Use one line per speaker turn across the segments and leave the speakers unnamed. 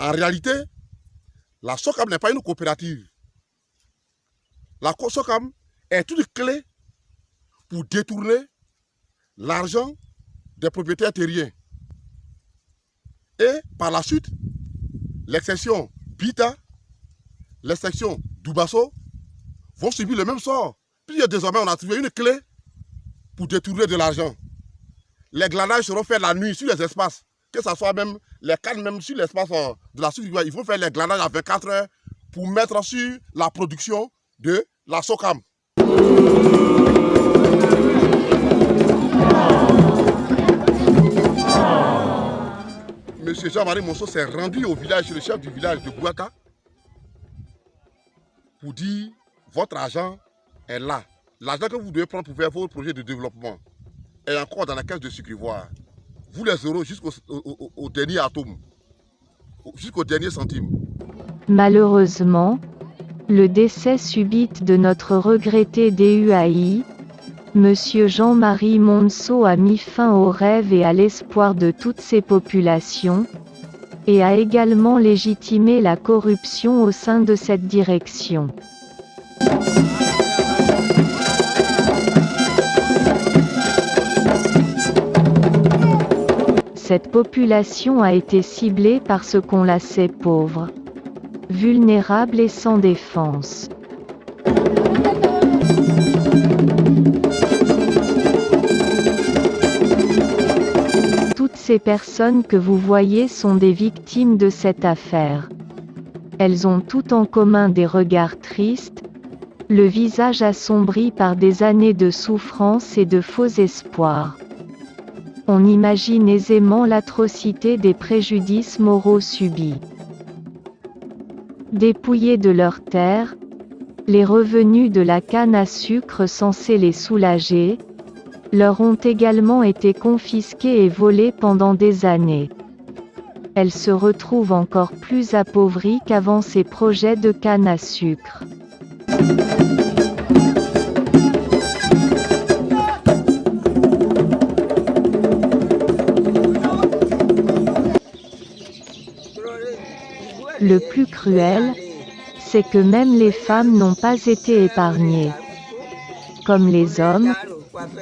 En réalité, la SOCAM n'est pas une coopérative. La SOCAM est une clé pour détourner l'argent des propriétaires terriens. Et par la suite, l'exception Bita, l'exception Dubasso vont subir le même sort. Puis désormais, on a trouvé une clé pour détourner de l'argent. Les glanages seront faits la nuit sur les espaces, que ce soit même les cannes, même sur l'espace de la suite. Il faut faire les glanages à 24 heures pour mettre sur la production de la SOCAM. Monsieur Jean-Marie Monceau s'est rendu au village, le chef du village de Bouaka, pour dire votre argent est là. L'argent que vous devez prendre pour faire vos projets de développement est encore dans la caisse de Sucrivoire. Vous les aurez jusqu'au dernier atome, jusqu'au dernier centime.
Malheureusement, le décès subit de notre regretté DUAI, Monsieur Jean-Marie Monceau a mis fin aux rêves et à l'espoir de toutes ces populations, et a également légitimé la corruption au sein de cette direction. Cette population a été ciblée parce qu'on la sait pauvre, vulnérable et sans défense. Toutes ces personnes que vous voyez sont des victimes de cette affaire. Elles ont tout en commun des regards tristes, le visage assombri par des années de souffrance et de faux espoirs. On imagine aisément l'atrocité des préjudices moraux subis. Dépouillés de leurs terres, les revenus de la canne à sucre censés les soulager, leur ont également été confisqués et volés pendant des années. Elles se retrouvent encore plus appauvries qu'avant ces projets de canne à sucre. Le plus cruel, c'est que même les femmes n'ont pas été épargnées. Comme les hommes,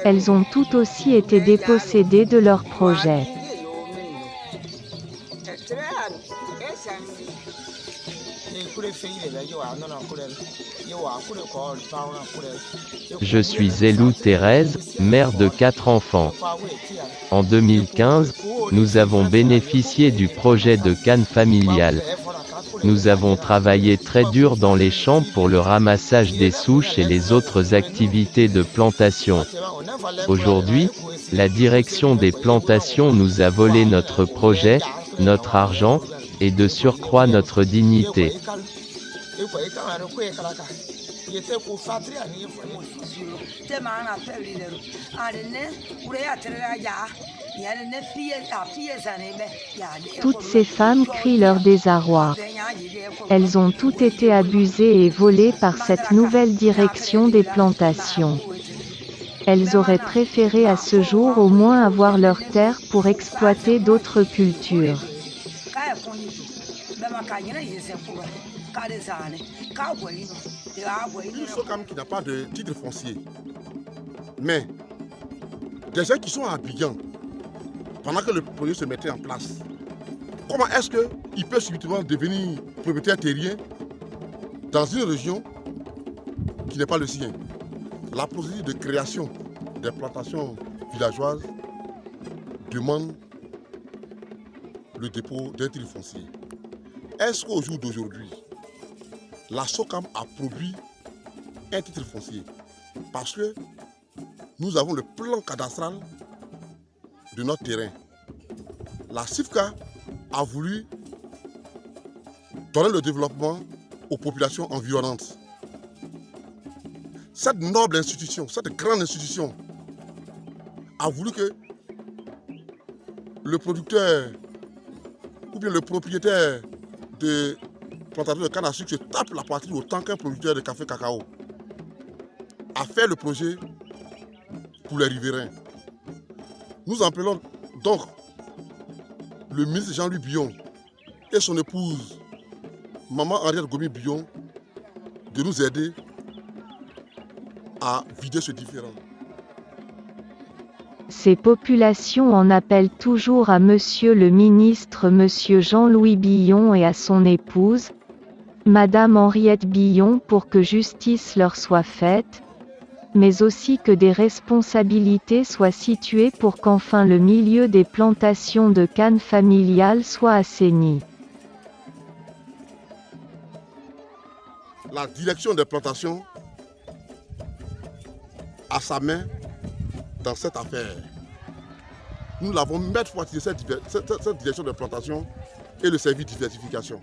elles ont tout aussi été dépossédées de leurs projets.
Je suis Elou Thérèse, mère de 4 enfants. En 2015, nous avons bénéficié du projet de canne familiale. Nous avons travaillé très dur dans les champs pour le ramassage des souches et les autres activités de plantation. Aujourd'hui, la direction des plantations nous a volé notre projet, notre argent, et de surcroît notre dignité.
Toutes ces femmes crient leur désarroi. Elles ont toutes été abusées et volées par cette nouvelle direction des plantations. Elles auraient préféré à ce jour au moins avoir leur terre pour exploiter d'autres cultures.
Une SOCAM qui n'a pas de titre foncier. Mais des gens qui sont à Abidjan, pendant que le projet se mettait en place, comment est-ce qu'il peut subitement devenir propriétaire terrien dans une région qui n'est pas le sien? La procédure de création des plantations villageoises demande le dépôt d'un titre foncier. Est-ce qu'au jour d'aujourd'hui, la SOCAM a produit un titre foncier? Parce que nous avons le plan cadastral de notre terrain. La CIFCA a voulu donner le développement aux populations environnantes. Cette noble institution, cette grande institution, a voulu que le producteur ou bien le propriétaire de plantation de canne à sucre se tape la poitrine autant qu'un producteur de café cacao a fait le projet pour les riverains. Nous appelons donc le ministre Jean-Louis Billon et son épouse, Maman Henriette Gomis-Billon, de nous aider à vider ce différend.
Ces populations en appellent toujours à Monsieur le ministre Monsieur Jean-Louis Billon et à son épouse, Madame Henriette Billon, pour que justice leur soit faite, mais aussi que des responsabilités soient situées pour qu'enfin le milieu des plantations de canne familiale soit assaini.
La direction des plantations a sa main dans cette affaire. Nous l'avons maintes fois tiré cette direction de plantation et le service de diversification.